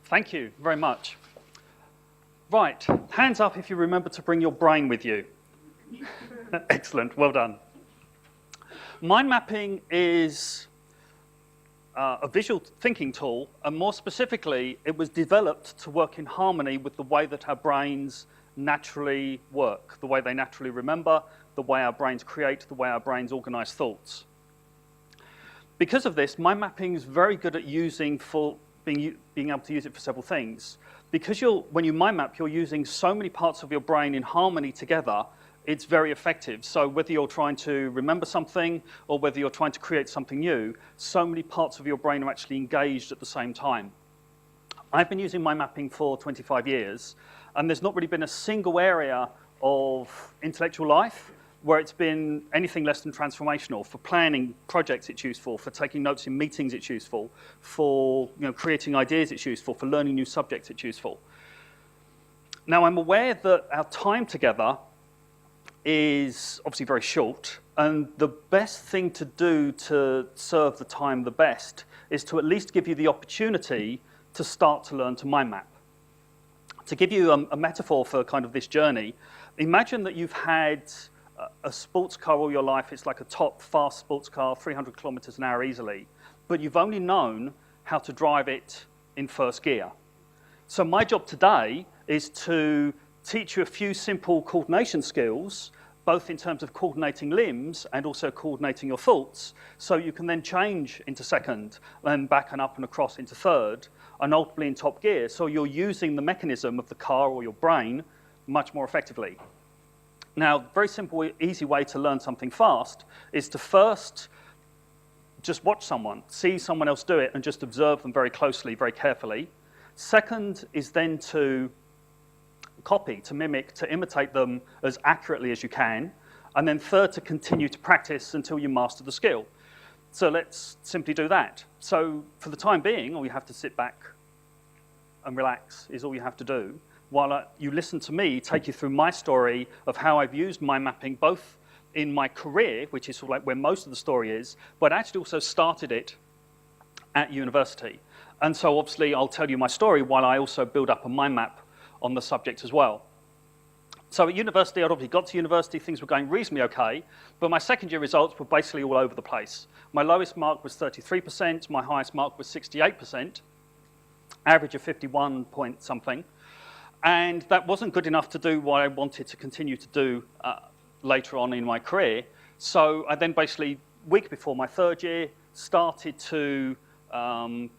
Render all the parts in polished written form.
Thank you very much. Right, hands up if you remember to bring your brain with you. Excellent, well done. Mind mapping is a visual thinking tool, and more specifically, it was developed to work in harmony with the way that our brains naturally work, the way they naturally remember, the way our brains create, the way our brains organize thoughts. Because of this, mind mapping is very good at being able to use it for several things. Because when you mind map, you're using so many parts of your brain in harmony together, it's very effective. So whether you're trying to remember something or whether you're trying to create something new, so many parts of your brain are actually engaged at the same time. I've been using mind mapping for 25 years, and there's not really been a single area of intellectual life where it's been anything less than transformational. For planning projects, it's useful. For taking notes in meetings, it's useful. For creating ideas, it's useful. For learning new subjects, it's useful. Now, I'm aware that our time together is obviously very short, and the best thing to do to serve the time the best is to at least give you the opportunity to start to learn to mind map. To give you a metaphor for kind of this journey, imagine that you've had a sports car all your life. It's like a top fast sports car, 300 kilometers an hour easily, but you've only known how to drive it in first gear. So my job today is to teach you a few simple coordination skills, both in terms of coordinating limbs and also coordinating your thoughts, so you can then change into second, then back and up and across into third, and ultimately in top gear, so you're using the mechanism of the car or your brain much more effectively. Now, very simple, easy way to learn something fast is to first just watch someone, see someone else do it, and just observe them very closely, very carefully. Second is then to copy, to mimic, to imitate them as accurately as you can. And then third, to continue to practice until you master the skill. So let's simply do that. So for the time being, all you have to sit back and relax is all you have to do, while you listen to me take you through my story of how I've used mind mapping both in my career, which is sort of like where most of the story is, but actually also started it at university. And so obviously I'll tell you my story while I also build up a mind map on the subject as well. So at university, I'd obviously got to university, things were going reasonably okay, but my second year results were basically all over the place. My lowest mark was 33%, my highest mark was 68%, average of 51 point something. And that wasn't good enough to do what I wanted to continue to do later on in my career. So I then basically, week before my third year, started to,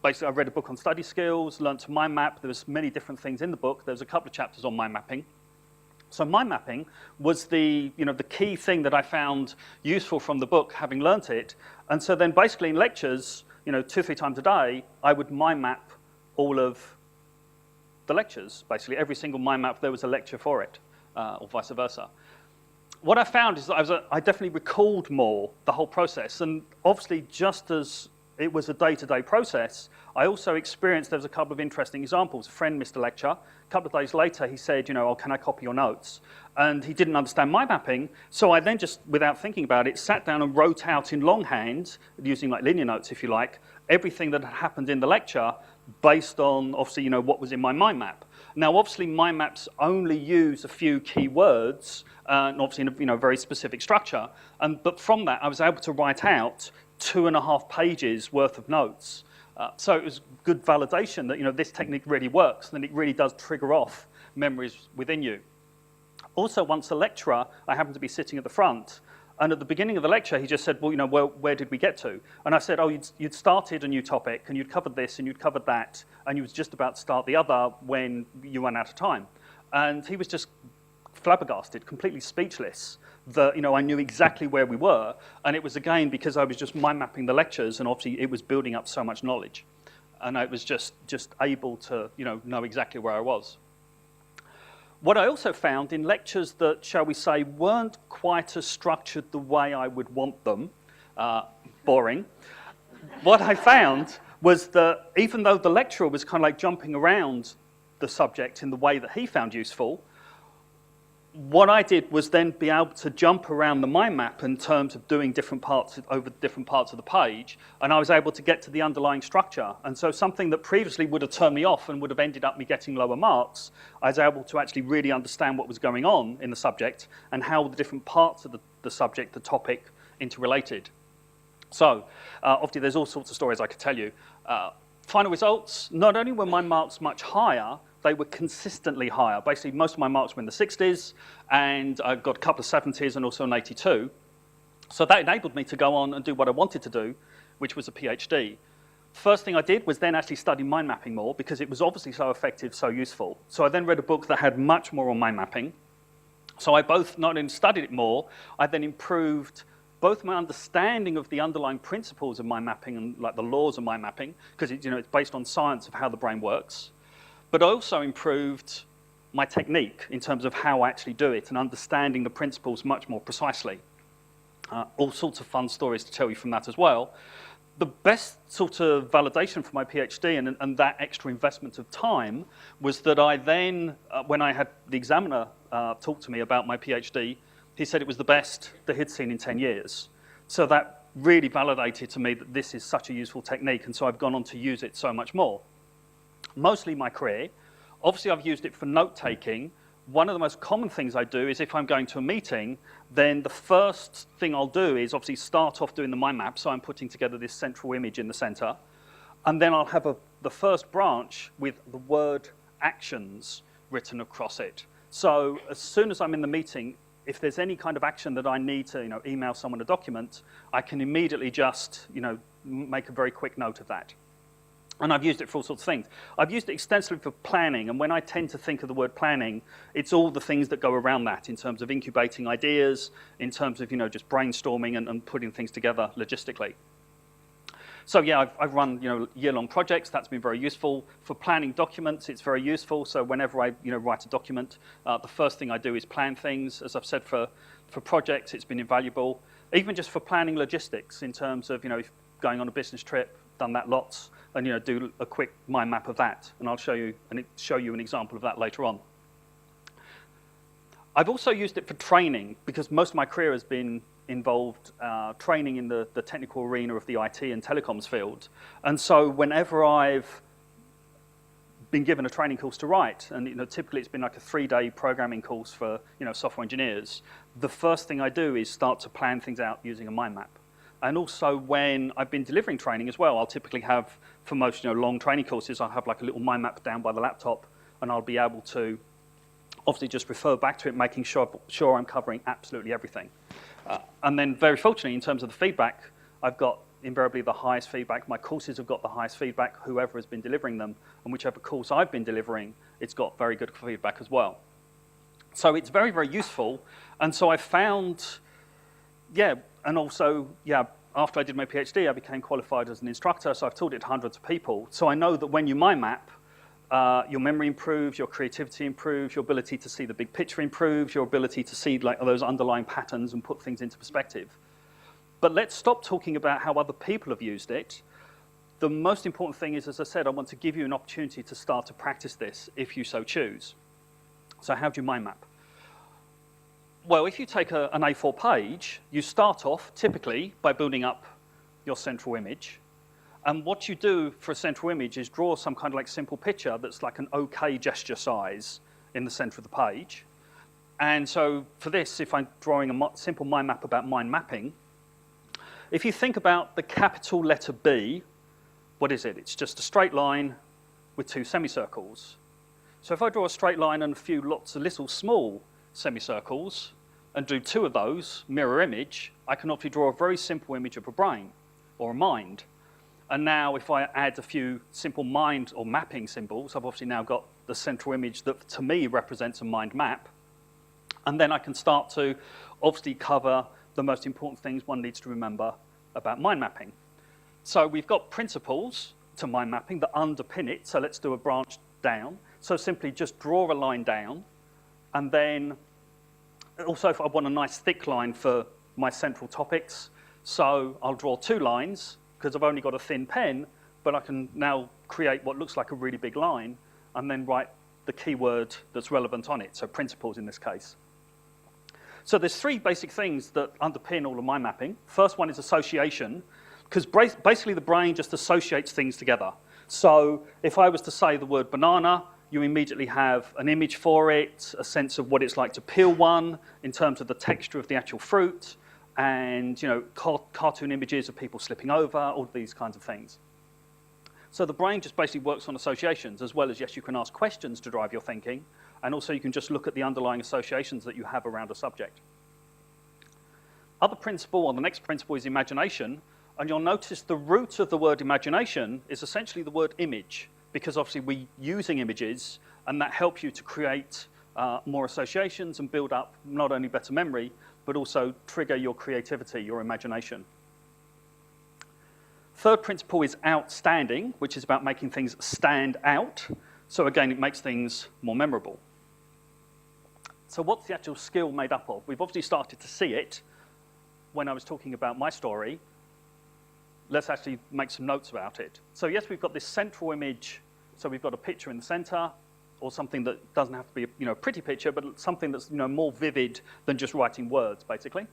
basically I read a book on study skills, learned to mind map. There was many different things in the book. There was a couple of chapters on mind mapping. So mind mapping was the key thing that I found useful from the book, having learnt it. And so then basically in lectures, 2 or 3 times a day, I would mind map all of the lectures. Basically every single mind map, there was a lecture for it, or vice versa. What I found is that I definitely recalled more the whole process, and obviously just as it was a day-to-day process, I also experienced there was a couple of interesting examples. A friend missed a lecture. A couple of days later, he said, oh, can I copy your notes? And he didn't understand mind mapping, so I then just, without thinking about it, sat down and wrote out in longhand, using like linear notes, if you like, everything that had happened in the lecture based on, obviously, what was in my mind map. Now, obviously, mind maps only use a few key words, and obviously in a very specific structure. But from that, I was able to write out 2.5 pages worth of notes. So it was good validation that this technique really works, and it really does trigger off memories within you. Also, once a lecturer, I happened to be sitting at the front, and at the beginning of the lecture, he just said, well, where did we get to? And I said, oh, you'd started a new topic, and you'd covered this, and you'd covered that, and you was just about to start the other when you ran out of time. And he was just flabbergasted, completely speechless, that I knew exactly where we were. And it was, again, because I was just mind mapping the lectures, and obviously it was building up so much knowledge. And I was just able to know exactly where I was. What I also found in lectures that, shall we say, weren't quite as structured the way I would want them, boring, what I found was that even though the lecturer was kind of like jumping around the subject in the way that he found useful, what I did was then be able to jump around the mind map in terms of doing different parts over different parts of the page, and I was able to get to the underlying structure. And so something that previously would have turned me off and would have ended up me getting lower marks, I was able to actually really understand what was going on in the subject and how the different parts of the subject, the topic, interrelated. So obviously there's all sorts of stories I could tell you. Final results, not only were my marks much higher, they were consistently higher. Basically, most of my marks were in the 60s, and I got a couple of 70s and also an 82. So that enabled me to go on and do what I wanted to do, which was a PhD. First thing I did was then actually study mind mapping more, because it was obviously so effective, so useful. So I then read a book that had much more on mind mapping. So I both not only studied it more, I then improved both my understanding of the underlying principles of mind mapping and like the laws of mind mapping, because it's based on science of how the brain works, but I also improved my technique in terms of how I actually do it and understanding the principles much more precisely. All sorts of fun stories to tell you from that as well. The best sort of validation for my PhD and that extra investment of time was that I then, when I had the examiner talk to me about my PhD, he said it was the best that he'd seen in 10 years. So that really validated to me that this is such a useful technique, and so I've gone on to use it so much more. Mostly my career. Obviously, I've used it for note-taking. One of the most common things I do is if I'm going to a meeting, then the first thing I'll do is obviously start off doing the mind map, so I'm putting together this central image in the center, and then I'll have the first branch with the word actions written across it. So as soon as I'm in the meeting, if there's any kind of action that I need to email someone a document, I can immediately just make a very quick note of that. And I've used it for all sorts of things. I've used it extensively for planning, and when I tend to think of the word planning, it's all the things that go around that in terms of incubating ideas, in terms of just brainstorming and putting things together logistically. So yeah, I've run year-long projects. That's been very useful. For planning documents, it's very useful. So whenever I write a document, the first thing I do is plan things. As I've said, for projects, it's been invaluable. Even just for planning logistics in terms of going on a business trip, done that lots, and do a quick mind map of that. And I'll show you an example of that later on. I've also used it for training, because most of my career has been involved training in the technical arena of the IT and telecoms field. And so whenever I've been given a training course to write, and typically it's been like a 3-day programming course for software engineers, the first thing I do is start to plan things out using a mind map. And also when I've been delivering training as well, I'll typically have, for most long training courses, I'll have like a little mind map down by the laptop, and I'll be able to obviously just refer back to it, making sure I'm covering absolutely everything. And then very fortunately, in terms of the feedback, I've got invariably the highest feedback. My courses have got the highest feedback, whoever has been delivering them, and whichever course I've been delivering, it's got very good feedback as well. So it's very, very useful. And so I found, and also, after I did my PhD, I became qualified as an instructor, so I've taught it to hundreds of people. So I know that when you mind map, your memory improves, your creativity improves, your ability to see the big picture improves, your ability to see like those underlying patterns and put things into perspective. But let's stop talking about how other people have used it. The most important thing is, as I said, I want to give you an opportunity to start to practice this if you so choose. So how do you mind map? Well, if you take an A4 page, you start off typically by building up your central image. And what you do for a central image is draw some kind of like simple picture that's like an OK gesture size in the center of the page. And so for this, if I'm drawing a simple mind map about mind mapping, if you think about the capital letter B, what is it? It's just a straight line with 2 semicircles. So if I draw a straight line and lots of little small semicircles and do 2 of those, mirror image, I can obviously draw a very simple image of a brain or a mind. And now if I add a few simple mind or mapping symbols, I've obviously now got the central image that to me represents a mind map. And then I can start to obviously cover the most important things one needs to remember about mind mapping. So we've got principles to mind mapping that underpin it. So let's do a branch down. So simply just draw a line down. And then also if I want a nice thick line for my central topics, so I'll draw 2 lines because I've only got a thin pen, but I can now create what looks like a really big line and then write the keyword that's relevant on it, so principles in this case. So there's three basic things that underpin all of mind mapping. First one is association, because basically the brain just associates things together. So if I was to say the word banana, you immediately have an image for it, a sense of what it's like to peel one in terms of the texture of the actual fruit, and cartoon images of people slipping over, all of these kinds of things. So the brain just basically works on associations, as well as, yes, you can ask questions to drive your thinking, and also you can just look at the underlying associations that you have around a subject. Other principle, or the next principle, is imagination, and you'll notice the root of the word imagination is essentially the word image, because obviously we're using images, and that helps you to create more associations and build up not only better memory, but also trigger your creativity, your imagination. Third principle is outstanding, which is about making things stand out. So again, it makes things more memorable. So what's the actual skill made up of? We've obviously started to see it when I was talking about my story. Let's actually make some notes about it. So yes, we've got this central image. So we've got a picture in the center, or something that doesn't have to be a pretty picture, but something that's more vivid than just writing words, basically.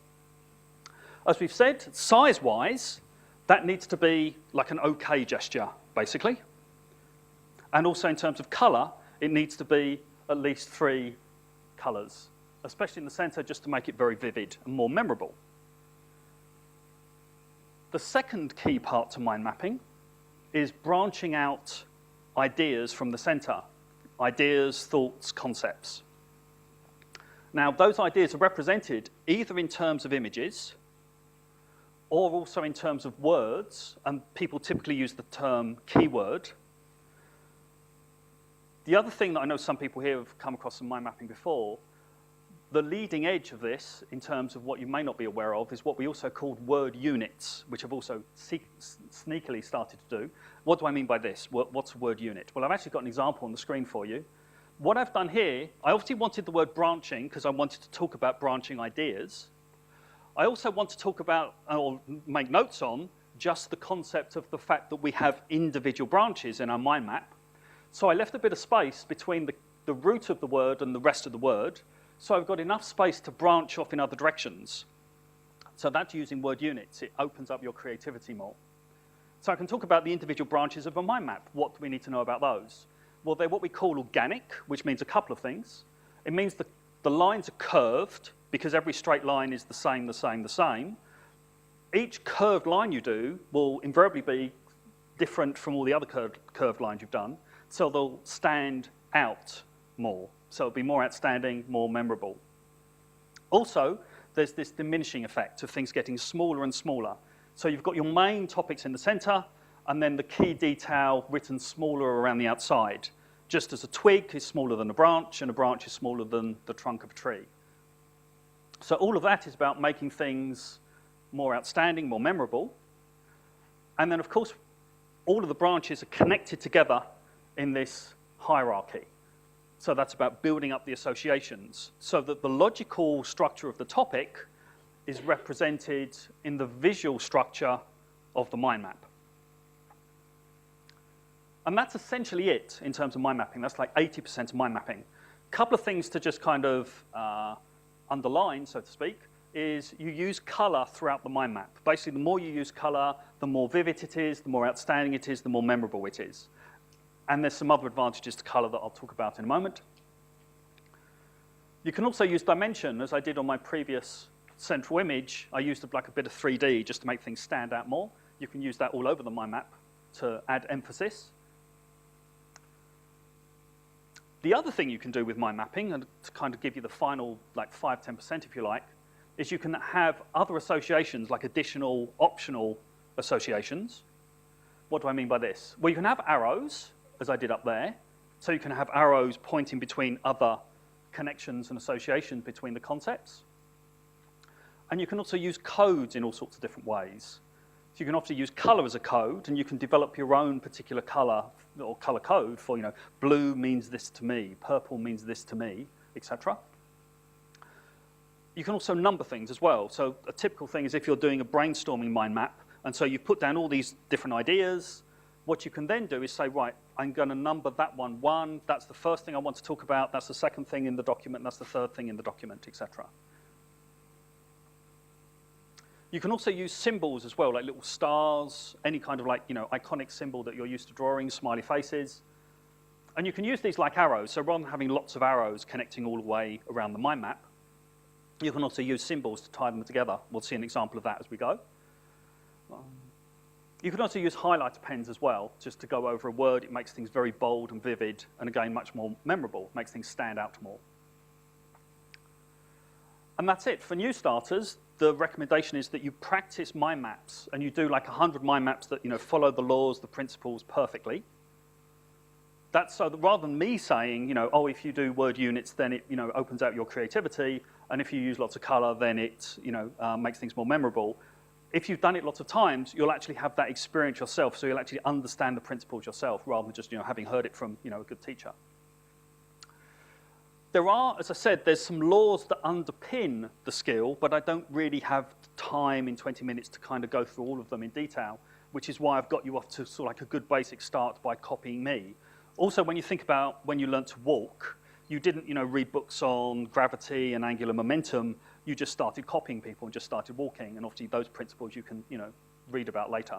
As we've said, size-wise, that needs to be like an OK gesture, basically. And also in terms of color, it needs to be at least 3 colors, especially in the center, just to make it very vivid and more memorable. The second key part to mind mapping is branching out ideas from the center. Ideas, thoughts, concepts. Now, those ideas are represented either in terms of images or also in terms of words, and people typically use the term keyword. The other thing that I know some people here have come across in mind mapping before, the leading edge of this, in terms of what you may not be aware of, is what we also called word units, which have also sneakily started to do. What do I mean by this? What's a word unit? Well, I've actually got an example on the screen for you. What I've done here, I obviously wanted the word branching because I wanted to talk about branching ideas. I also want to talk about, or make notes on, just the concept of the fact that we have individual branches in our mind map. So I left a bit of space between the root of the word and the rest of the word, so I've got enough space to branch off in other directions. So that's using word units. It opens up your creativity more. So I can talk about the individual branches of a mind map. What do we need to know about those? Well, they're what we call organic, which means a couple of things. It means the lines are curved, because every straight line is the same, the same, the same. Each curved line you do will invariably be different from all the other curved lines you've done, so they'll stand out more. So it'll be more outstanding, more memorable. Also, there's this diminishing effect of things getting smaller and smaller. So you've got your main topics in the center, and then the key detail written smaller around the outside, just as a twig is smaller than a branch, and a branch is smaller than the trunk of a tree. So all of that is about making things more outstanding, more memorable. And then, of course, all of the branches are connected together in this hierarchy. So that's about building up the associations so that the logical structure of the topic is represented in the visual structure of the mind map. And that's essentially it in terms of mind mapping. That's like 80% of mind mapping. A couple of things to just kind of underline, so to speak, is you use color throughout the mind map. Basically, the more you use color, the more vivid it is, the more outstanding it is, the more memorable it is. And there's some other advantages to color that I'll talk about in a moment. You can also use dimension, as I did on my previous central image. I used like a bit of 3D just to make things stand out more. You can use that all over the mind map to add emphasis. The other thing you can do with mind mapping, and to kind of give you the final like 5–10% if you like, is you can have other associations, like additional optional associations. What do I mean by this? Well, you can have arrows, as I did up there. So you can have arrows pointing between other connections and associations between the concepts. And you can also use codes in all sorts of different ways. So you can obviously use color as a code, and you can develop your own particular color or color code for, blue means this to me, purple means this to me, etc. You can also number things as well. So a typical thing is if you're doing a brainstorming mind map, and so you put down all these different ideas, what you can then do is say, right, I'm going to number that one 1, that's the first thing I want to talk about, that's the second thing in the document, that's the third thing in the document, etc. You can also use symbols as well, like little stars, any kind of like, iconic symbol that you're used to drawing, smiley faces. And you can use these like arrows. So rather than having lots of arrows connecting all the way around the mind map, you can also use symbols to tie them together. We'll see an example of that as we go. You can also use highlighter pens as well, just to go over a word. It makes things very bold and vivid, and again, much more memorable, makes things stand out more. And that's it. For new starters, the recommendation is that you practice mind maps, and you do like 100 mind maps that follow the laws, the principles perfectly. That's so that rather than me saying, oh, if you do word units, then it opens out your creativity, and if you use lots of color, then it makes things more memorable. If you've done it lots of times, you'll actually have that experience yourself, so you'll actually understand the principles yourself rather than just having heard it from a good teacher. There are, as I said, there's some laws that underpin the skill, but I don't really have time in 20 minutes to kind of go through all of them in detail, which is why I've got you off to sort of like a good basic start by copying me. Also, when you think about when you learned to walk, you didn't read books on gravity and angular momentum. You just started copying people and just started walking. And obviously those principles you can read about later.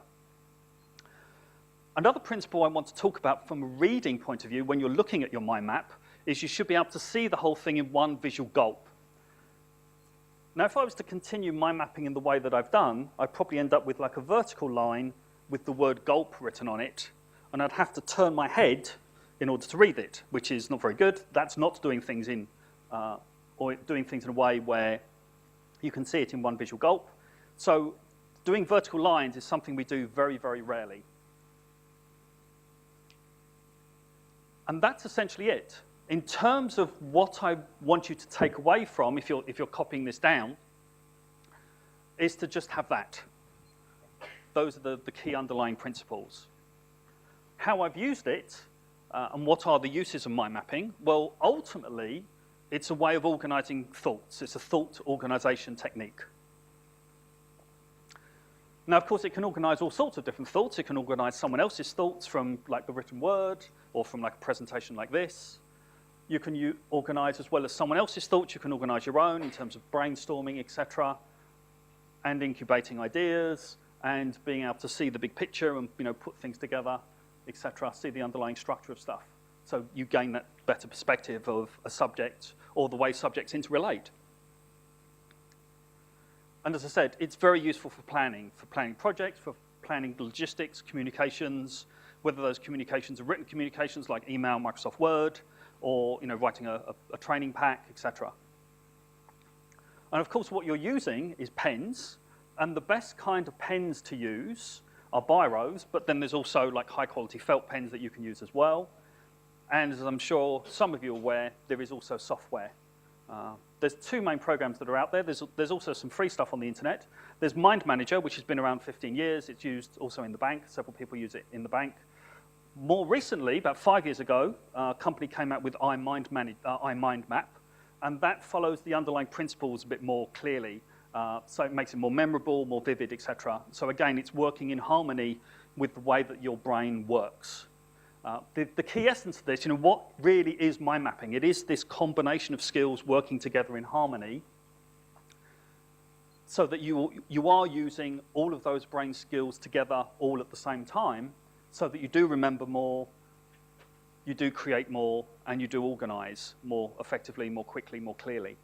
Another principle I want to talk about from a reading point of view when you're looking at your mind map is you should be able to see the whole thing in one visual gulp. Now, if I was to continue mind mapping in the way that I've done, I'd probably end up with like a vertical line with the word gulp written on it, and I'd have to turn my head in order to read it, which is not very good. That's not doing things or doing things in a way where you can see it in one visual gulp. So doing vertical lines is something we do very, very rarely. And that's essentially it. In terms of what I want you to take away from, if you're copying this down, is to just have that. Those are the key underlying principles. How I've used it, and what are the uses of mind mapping? Well, ultimately, it's a way of organizing thoughts. It's a thought organization technique. Now, of course, it can organize all sorts of different thoughts. It can organize someone else's thoughts from like the written word or from like a presentation like this. You can organize as well as someone else's thoughts. You can organize your own in terms of brainstorming, etc., and incubating ideas and being able to see the big picture and put things together, etc., see the underlying structure of stuff. So you gain that better perspective of a subject or the way subjects interrelate. And as I said, it's very useful for planning projects, for planning logistics, communications, whether those communications are written communications like email, Microsoft Word, or writing a training pack, etc. And of course, what you're using is pens, and the best kind of pens to use are biros, but then there's also like high-quality felt pens that you can use as well. And as I'm sure some of you are aware, there is also software. There's two main programs that are out there. There's also some free stuff on the internet. There's Mind Manager, which has been around 15 years. It's used also in the bank. Several people use it in the bank. More recently, about 5 years ago, a company came out with iMind Map, and that follows the underlying principles a bit more clearly. So it makes it more memorable, more vivid, etc. So again, it's working in harmony with the way that your brain works. The key essence of this, what really is mind mapping? It is this combination of skills working together in harmony so that you are using all of those brain skills together all at the same time so that you do remember more, you do create more, and you do organize more effectively, more quickly, more clearly.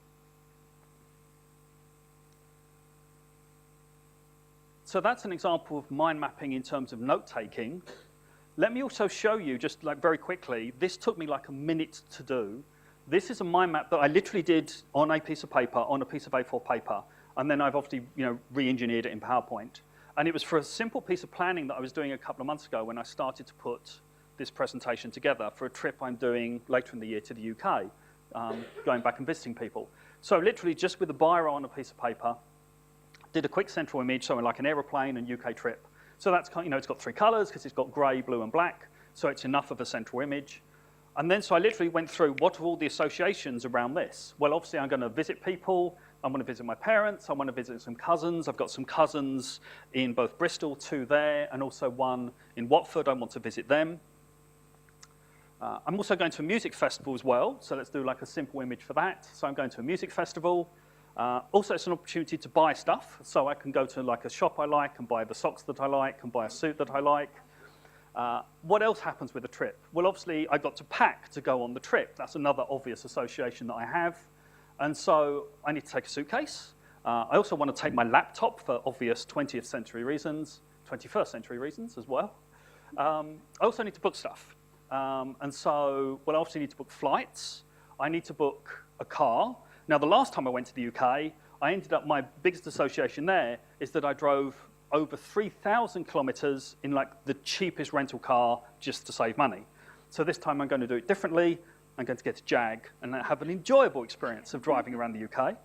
So that's an example of mind mapping in terms of note-taking. Let me also show you, just like very quickly, this took me like a minute to do. This is a mind map that I literally did on a piece of paper, on a piece of A4 paper, and then I've obviously re-engineered it in PowerPoint. And it was for a simple piece of planning that I was doing a couple of months ago when I started to put this presentation together for a trip I'm doing later in the year to the UK, going back and visiting people. So literally just with a biro on a piece of paper, did a quick central image, so like an aeroplane and UK trip. So that's, it's got three colors because it's got gray, blue, and black. So it's enough of a central image. And then so I literally went through what are all the associations around this? Well, obviously I'm going to visit people. I want to visit my parents. I want to visit some cousins. I've got some cousins in both Bristol, 2 there, and also 1 in Watford. I want to visit them. I'm also going to a music festival as well. So let's do like a simple image for that. So I'm going to a music festival. Also, it's an opportunity to buy stuff, so I can go to like a shop I like and buy the socks that I like and buy a suit that I like. What else happens with a trip? Well, obviously, I got to pack to go on the trip. That's another obvious association that I have. And so I need to take a suitcase. I also want to take my laptop for obvious 20th century reasons, 21st century reasons as well. I also need to book stuff. And so, well, I obviously need to book flights. I need to book a car. Now, the last time I went to the UK, I ended up, my biggest association there is that I drove over 3,000 kilometers in like the cheapest rental car just to save money. So this time I'm going to do it differently. I'm going to get a Jag and have an enjoyable experience of driving around the UK.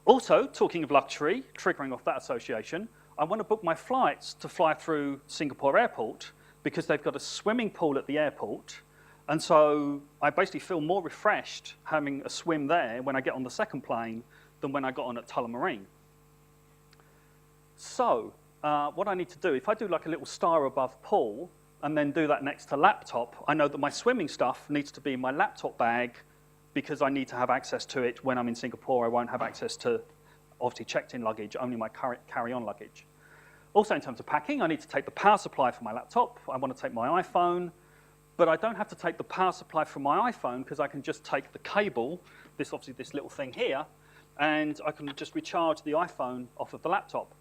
Also, talking of luxury, triggering off that association, I want to book my flights to fly through Singapore airport because they've got a swimming pool at the airport. And so I basically feel more refreshed having a swim there when I get on the second plane than when I got on at Tullamarine. So what I need to do, if I do like a little star above pool and then do that next to laptop, I know that my swimming stuff needs to be in my laptop bag because I need to have access to it when I'm in Singapore. I won't have access to, obviously, checked-in luggage, only my carry-on luggage. Also, in terms of packing, I need to take the power supply for my laptop. I want to take my iPhone, but I don't have to take the power supply from my iPhone because I can just take the cable, obviously this little thing here, and I can just recharge the iPhone off of the laptop.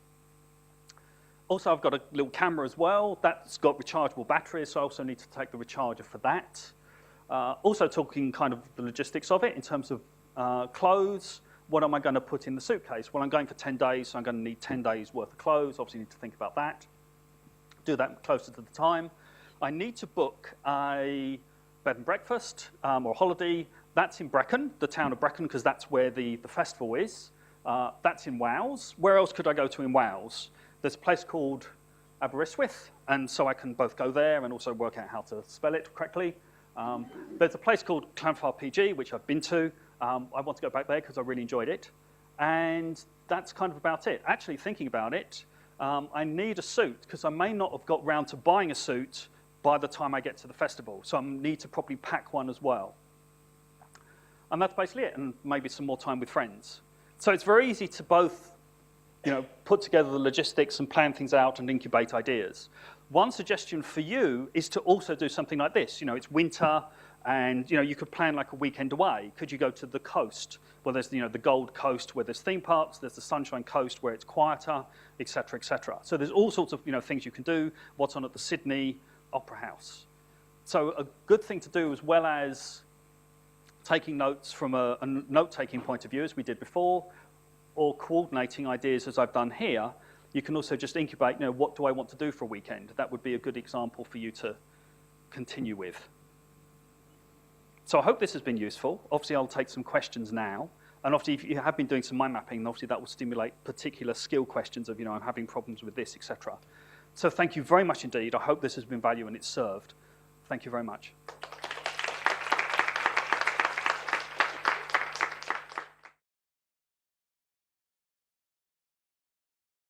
Also, I've got a little camera as well. That's got rechargeable batteries, so I also need to take the recharger for that. Also talking kind of the logistics of it in terms of clothes. What am I going to put in the suitcase? Well, I'm going for 10 days, so I'm going to need 10 days worth of clothes. Obviously, need to think about that. Do that closer to the time. I need to book a bed and breakfast or a holiday. That's in Brecon, the town of Brecon, because that's where the festival is. That's in Wales. Where else could I go to in Wales? There's a place called Aberystwyth, and so I can both go there and also work out how to spell it correctly. There's a place called Llanfair PG, which I've been to. I want to go back there because I really enjoyed it. And that's kind of about it. Actually, thinking about it, I need a suit because I may not have got round to buying a suit by the time I get to the festival. So I need to probably pack one as well. And that's basically it, and maybe some more time with friends. So it's very easy to both put together the logistics and plan things out and incubate ideas. One suggestion for you is to also do something like this. It's winter, and you could plan like a weekend away. Could you go to the coast? Well, there's the Gold Coast where there's theme parks. There's the Sunshine Coast where it's quieter, etc., etc. So there's all sorts of things you can do. What's on at the Sydney Opera House? So a good thing to do, as well as taking notes from a note-taking point of view, as we did before, or coordinating ideas as I've done here, you can also just incubate, what do I want to do for a weekend? That would be a good example for you to continue with. So I hope this has been useful. Obviously, I'll take some questions now. And obviously, if you have been doing some mind mapping, obviously that will stimulate particular skill questions of, I'm having problems with this, etc. So thank you very much indeed. I hope this has been value and it's served. Thank you very much.